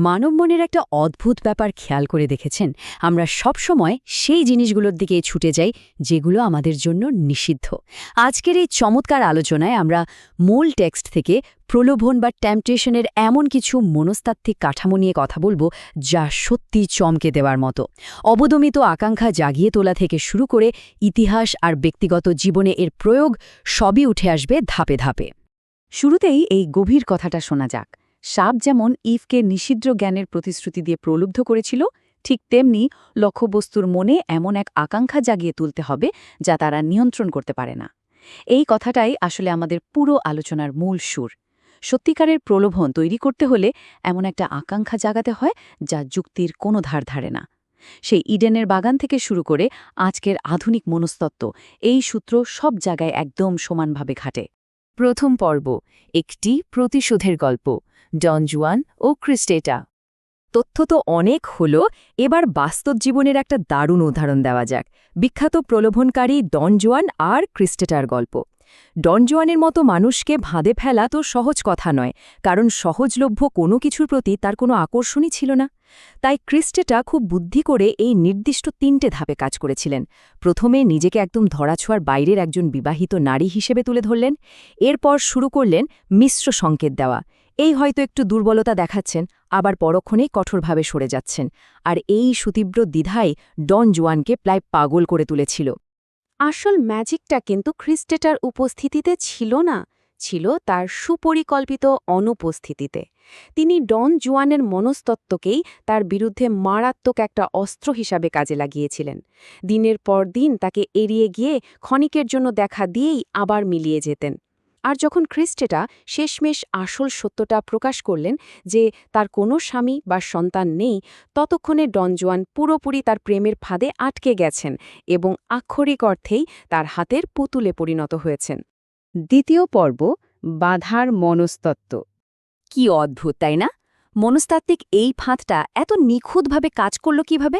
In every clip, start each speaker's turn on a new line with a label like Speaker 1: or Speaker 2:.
Speaker 1: মানব মনের একটা অদ্ভুত ব্যাপার খেয়াল করে দেখেছেন, আমরা সব সময় সেই জিনিসগুলোর দিকে ছুটে যাই যেগুলো আমাদের জন্য নিষিদ্ধ। আজকের এই চমৎকার আলোচনায় আমরা মূল টেক্সট থেকে প্রলোভন বা টেম্পটেশনের এমন কিছু মনস্তাত্ত্বিক কাঠামো নিয়ে কথা বলবো যা সত্যি চমকে দেওয়ার মতো। অবদমিত আকাঙ্ক্ষা জাগিয়ে তোলা থেকে শুরু করে ইতিহাস আর ব্যক্তিগত জীবনে এর প্রয়োগ সবই উঠে আসবে ধাপে ধাপে।
Speaker 2: শুরুতেই এই গভীর কথাটা শোনা যাক। সাপ যেমন ইভকে নিষিদ্ধ জ্ঞানের প্রতিশ্রুতি দিয়ে প্রলুব্ধ করেছিল, ঠিক তেমনি লক্ষ্যবস্তুর মনে এমন এক আকাঙ্ক্ষা জাগিয়ে তুলতে হবে যা তারা নিয়ন্ত্রণ করতে পারে না। এই কথাটাই আসলে আমাদের পুরো আলোচনার মূল সুর। সত্যিকারের প্রলোভন তৈরি করতে হলে এমন একটা আকাঙ্ক্ষা জাগাতে হয় যা যুক্তির কোনো ধার ধারে না। সেই ইডেনের বাগান থেকে শুরু করে আজকের আধুনিক মনস্তত্ত্ব, এই সূত্র সব জায়গায় একদম সমানভাবে খাটে।
Speaker 3: প্রথম পর্ব, একটি প্রতিশোধের গল্প, ডন জুয়ান ও ক্রিস্টেটা।
Speaker 1: তথ্য তো অনেক হলো, এবার বাস্তব জীবনের একটা দারুণ উদাহরণ দেওয়া যাক। বিখ্যাত প্রলোভনকারী ডন জুয়ান আর ক্রিস্টেটার গল্প। ডন জুয়ানের মতো মানুষকে ভাঁদে ফেলা তো সহজ কথা নয়, কারণ সহজলভ্য কোনো কিছুর প্রতি তার কোনো আকর্ষণই ছিল না। তাই ক্রিস্টেটা খুব বুদ্ধি করে এই নির্দিষ্ট 3টে ধাপে কাজ করেছিলেন। প্রথমে নিজেকে একদম ধরাছোঁয়ার বাইরের একজন বিবাহিত নারী হিসেবে তুলে ধরলেন। এরপর শুরু করলেন মিশ্র সংকেত দেওয়া। এই হয়তো একটু দুর্বলতা দেখাচ্ছেন, আবার পরক্ষণেই কঠোরভাবে সরে যাচ্ছেন। আর এই সুতীব্র দ্বিধাই ডন জুয়ানকে প্রায় পাগল করে তুলেছিল।
Speaker 2: আসল ম্যাজিকটা কিন্তু ক্রিস্টেটার উপস্থিতিতে ছিল না, ছিল তার সুপরিকল্পিত অনুপস্থিতিতে। তিনি ডন জুয়ানের মনস্তত্ত্বকেই তার বিরুদ্ধে মারাত্মক একটা অস্ত্র হিসাবে কাজে লাগিয়েছিলেন। দিনের পর দিন তাকে এড়িয়ে গিয়ে ক্ষণিকের জন্য দেখা দিয়েই আবার মিলিয়ে যেতেন। আর যখন ক্রিস্টেটা শেষমেশ আসল সত্যটা প্রকাশ করলেন যে তার কোনো স্বামী বা সন্তান নেই, ততক্ষণে ডন জুয়ান পুরোপুরি তার প্রেমের ফাঁদে আটকে গেছেন এবং আক্ষরিক অর্থেই তার হাতের পুতুলে পরিণত হয়েছেন। দ্বিতীয় পর্ব, বাধার মনস্তত্ত্ব।
Speaker 1: কি অদ্ভুত, তাই না? মনস্তাত্ত্বিক এই ফাঁদটা এত নিখুঁতভাবে কাজ করল কিভাবে?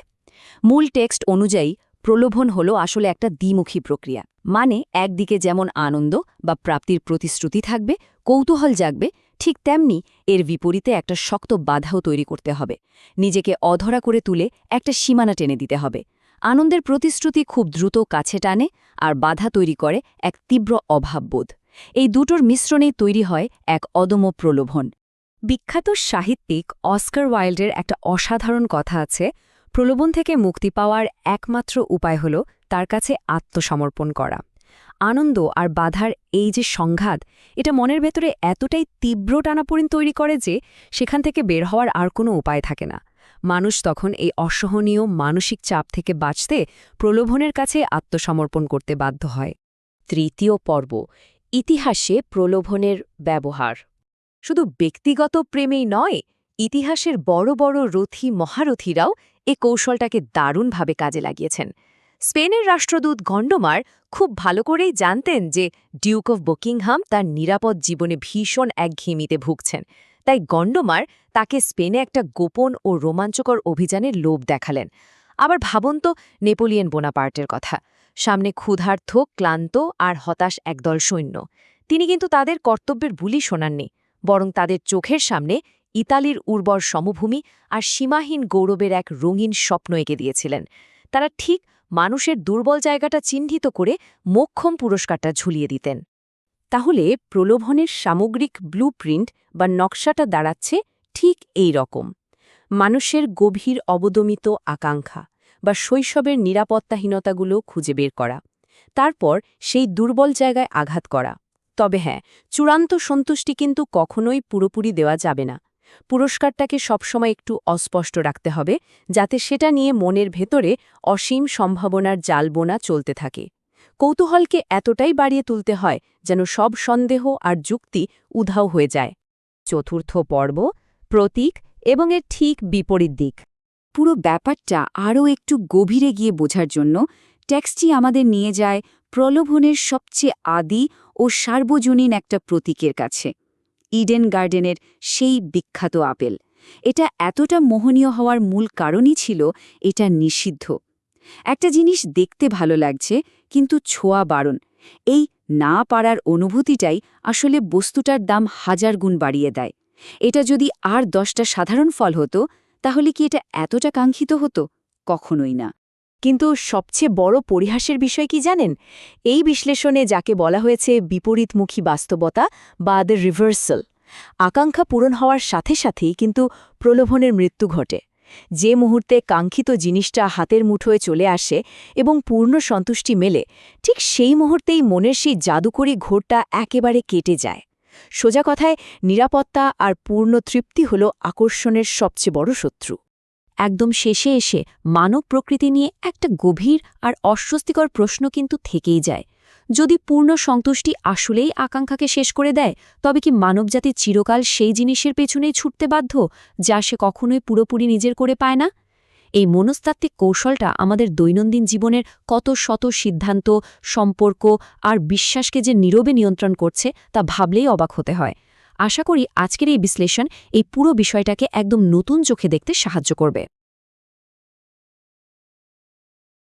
Speaker 1: মূল টেক্সট অনুযায়ী প্রলোভন হলো আসলে একটা দ্বিমুখী প্রক্রিয়া। মানে একদিকে যেমন আনন্দ বা প্রাপ্তির প্রতিশ্রুতি থাকবে, কৌতূহল জাগবে, ঠিক তেমনি এর বিপরীতে একটা শক্ত বাধাও তৈরি করতে হবে। নিজেকে অধরা করে তুলে একটা সীমানা টেনে দিতে হবে। আনন্দের প্রতিশ্রুতি খুব দ্রুত কাছে টানে, আর বাধা তৈরি করে এক তীব্র অভাববোধ। এই দুটোর মিশ্রণেই তৈরি হয় এক অদম্য প্রলোভন। বিখ্যাত সাহিত্যিক অস্কার ওয়াইল্ডের একটা অসাধারণ কথা আছে, প্রলোভন থেকে মুক্তি পাওয়ার একমাত্র উপায় হল তার কাছে আত্মসমর্পণ করা। আনন্দ আর বাধার এই যে সংঘাত, এটা মনের ভেতরে এতটাই তীব্র টানাপোড়েন তৈরি করে যে সেখান থেকে বের হওয়ার আর কোনো উপায় থাকে না। মানুষ তখন এই অসহনীয় মানসিক চাপ থেকে বাঁচতে প্রলোভনের কাছে আত্মসমর্পণ করতে বাধ্য হয়। তৃতীয় পর্ব, ইতিহাসে প্রলোভনের ব্যবহার। শুধু ব্যক্তিগত প্রেমেই নয়, ইতিহাসের বড় বড় রথী মহারথীরাও এ কৌশলটাকে দারুণভাবে কাজে লাগিয়েছেন। স্পেনের রাষ্ট্রদূত গন্ডোমার খুব ভালো করেই জানতেন যে ডিউক অফ বকিংহাম তার নিরাপদ জীবনে ভীষণ একঘেয়েমিতে ভুগছেন। তাই গন্ডোমার তাকে স্পেনে একটা গোপন ও রোমাঞ্চকর অভিযানের লোভ দেখালেন। আবার ভাবুন তো নেপোলিয়ন বোনাপার্টের কথা। সামনে ক্ষুধার্ত, ক্লান্ত আর হতাশ একদল সৈন্য। তিনি কিন্তু তাদের কর্তব্যের বুলি শোনাননি, বরং তাদের চোখের সামনে ইতালির উর্বর সমভূমি আর সীমাহীন গৌরবের এক রঙিন স্বপ্ন এঁকে দিয়েছিলেন। তারা ঠিক মানুষের দুর্বল জায়গাটা চিহ্নিত করে মোক্ষম পুরস্কারটা ঝুলিয়ে দিতেন। তাহলে প্রলোভনের সামগ্রিক ব্লুপ্রিন্ট বা নকশাটা দাঁড়াচ্ছে ঠিক এই রকম। মানুষের গভীর অবদমিত আকাঙ্ক্ষা বা শৈশবের নিরাপত্তাহীনতাগুলো খুঁজে বের করা, তারপর সেই দুর্বল জায়গায় আঘাত করা। তবে হ্যাঁ, চূড়ান্ত সন্তুষ্টি কিন্তু কখনোই পুরোপুরি দেওয়া যাবে না। পুরস্কারটাকে সবসময় একটু অস্পষ্ট রাখতে হবে, যাতে সেটা নিয়ে মনের ভেতরে অসীম সম্ভাবনার জালবোনা চলতে থাকে। কৌতূহলকে এতটাই বাড়িয়ে তুলতে হয় যেন সব সন্দেহ আর যুক্তি উধাও হয়ে যায়। চতুর্থ পর্ব, প্রতীক এবং এর ঠিক বিপরীত দিক। পুরো ব্যাপারটা আরও একটু গভীরে গিয়ে বোঝার জন্য টেক্সটটি আমাদের নিয়ে যায় প্রলোভনের সবচেয়ে আদি ও সার্বজনীন একটা প্রতীকের কাছে, ইডেন গার্ডেনের সেই বিখ্যাত আপেল। এটা এতটা মোহনীয় হওয়ার মূল কারণই ছিল এটা নিষিদ্ধ। একটা জিনিস দেখতে ভালো লাগছে কিন্তু ছোঁয়া বারণ, এই না পারার অনুভূতিটাই আসলে বস্তুটার দাম হাজার গুণ বাড়িয়ে দেয়। এটা যদি আর 10টা সাধারণ ফল হতো তাহলে কি এটা এতটা কাঙ্ক্ষিত হতো? কখনোই না। কিন্তু সবচেয়ে বড় পরিহাসের বিষয় কি জানেন? এই বিশ্লেষণে যাকে বলা হয়েছে বিপরীতমুখী বাস্তবতা বা দ্য রিভার্সাল, আকাঙ্ক্ষা পূরণ হওয়ার সাথে সাথেই কিন্তু প্রলোভনের মৃত্যু ঘটে। যে মুহূর্তে কাঙ্ক্ষিত জিনিসটা হাতের মুঠোয় চলে আসে এবং পূর্ণ সন্তুষ্টি মেলে, ঠিক সেই মুহূর্তেই মনের সেই জাদুকরী ঘোরটা একেবারে কেটে যায়। সোজা কথায়, নিরাপত্তা আর পূর্ণ তৃপ্তি হল আকর্ষণের সবচেয়ে বড় শত্রু। একদম শেষে এসে মানব প্রকৃতি নিয়ে একটা গভীর আর অস্বস্তিকর প্রশ্ন কিন্তু থেকেই যায়। যদি পূর্ণ সন্তুষ্টি আসলেই আকাঙ্ক্ষাকে শেষ করে দেয়, তবে কি মানবজাতি চিরকাল সেই জিনিসের পেছনেই ছুটতে বাধ্য যা সে কখনোই পুরোপুরি নিজের করে পায় না? এই মনস্তাত্ত্বিক কৌশলটা আমাদের দৈনন্দিন জীবনের কত শত সিদ্ধান্ত, সম্পর্ক আর বিশ্বাসকে যে নীরবে নিয়ন্ত্রণ করছে তা ভাবলেই অবাক হতে হয়। আশা করি আজকের এই বিশ্লেষণ এই পুরো বিষয়টাকে একদম নতুন চোখে দেখতে সাহায্য করবে।